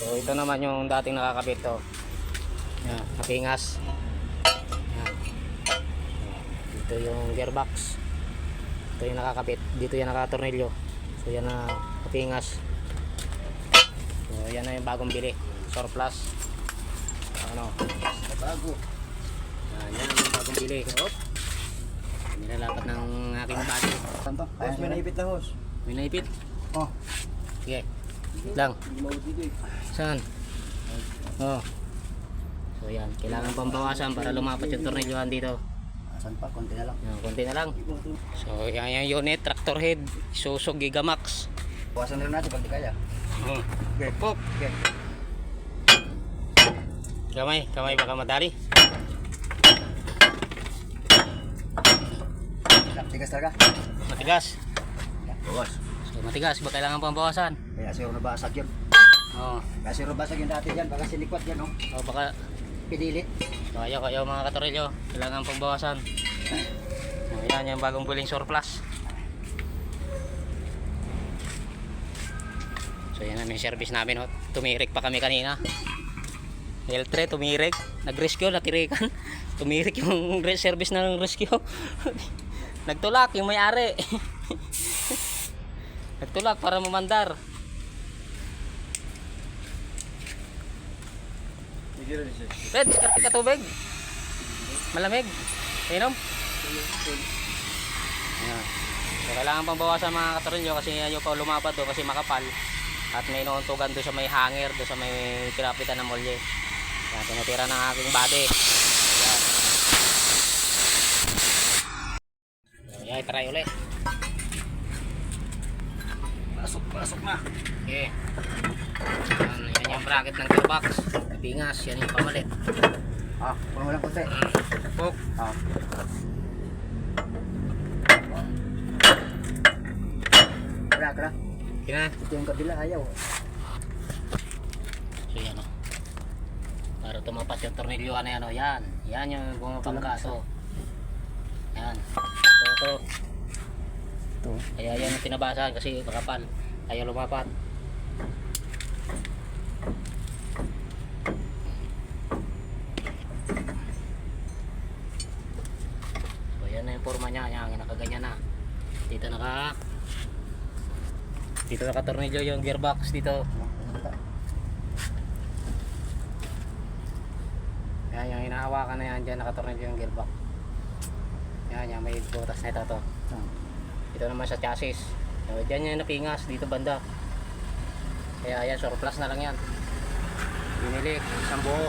So ito naman yung dating nakakabit to. Yan, napingas. Yan. Dito yung gearbox. Ito yung nakakabit. Dito yung nakatornilyo. So yan na napingas. So yan na yung bagong bili. Surplus. Ano? Bago. Yan yung bagong bili. Hop. Nilalapat ng aking body. Hos, may naipit na hos. May naipit? Oh. Sige. Wait lang. Saan? Oh. So yan, kailangan pambawasan para lumapat yung tornilyohan dito. Saan pa? Konti na lang. Yan, konti na lang. So yan yung unit, tractor head, Isuzu Gigamax. Bawasan na lang natin pag di kaya. Okay. Pop. Okay. Kamay baka madali. Tigas talaga. Matigas. Bawas. So matigas, ba kailangan pambawasan? Kaya siguro nabasag yun. Oh. Kaya siguro basag yung dati dyan. Baka sinikwat yan, oh. O baka Pinilit. kayo mga katorilyo, kailangan pambawasan. So yan yung bagong buling surplus. So yan ang service namin, oh. Tumirik pa kami kanina. L3 tumirik, nag-rescue, natirikan. Tumirik yung service ng rescue. Nagtulak yung may-ari. Nagtulak para mamandar. Red, katubig. Malamig. Inom. Ayan. So kailangan pang bawasan mga katorilyo kasi ayaw pa lumapad do kasi makapal. At may inuuntugan do sa may hanger, do sa may pinapitan ng molye. Yan, tinitira ng aking body. Yan. Yan, try ulit. Pasok na. Okay. Yan yung bracket ng gearbox. Pingas, yan yung pamalit. Kung walang konti. Pok. Kira. Kina. Ito yung kabila, ayaw. So yan o. Para tumapat yung tornilyohan na yan o. Yan. Yan yung bumabangka. So. Yan. Ito. Kaya yan yung tinabasan kasi makapal. Ayaw lumapat. So yan na yung forma niya. Yan nakaganyan na. Dito nakatornilyo yung gearbox dito. Yan yung hinahawakan na yan. Dyan nakatornilyo yung gearbox. Yan may butas na ito to. Ito naman sa chassis. So, dyan yung napingas dito banda. Kaya yan, surplus na lang yan. Binili, isang buo.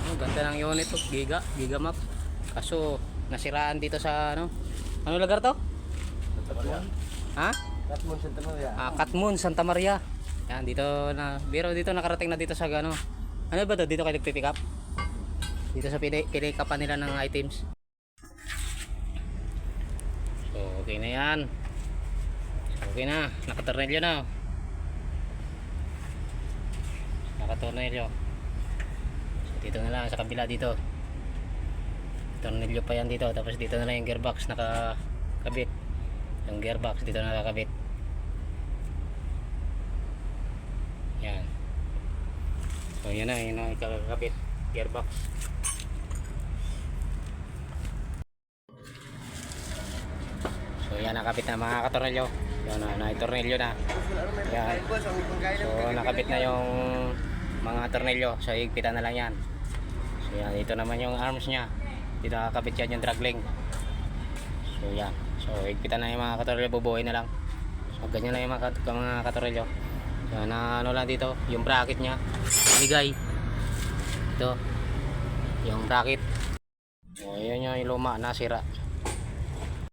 Oh, ganda ng unit to, Gigamap. Kaso nasiraan dito sa ano lugar to? Santa Maria. Ha? Katmon, Santa Maria. Katmon, Santa Maria. Yan, dito na, pero dito nakarating na dito sa ano ba to? Dito kayo nagpipick up? Dito sa pinikapan nila ng items. So okay na yan. Okay na, nakatornilyo na. Nakatornilyo. So dito na lang sa kabila dito. Tornilyo pa yan dito. Tapos dito na lang yung gearbox nakakabit. Yung gearbox dito nakakabit. Yan. So yan na, yun ang ikakabit. Gearbox. So yan nakabit na mga katornilyo. Yan na tornilyo na. Yan. So nakabit na yung mga tornilyo. So higpitan na lang yan. So yan, dito naman yung arms nya. Dito nakakabit yan yung drag link. So yan. So higpitan na yung mga katornilyo, bubuhay na lang. So ganyan na yung mga katornilyo. So na ano lang dito, yung bracket nya. Ligay. Ito. Yung bracket. So yun yung luma, nasira.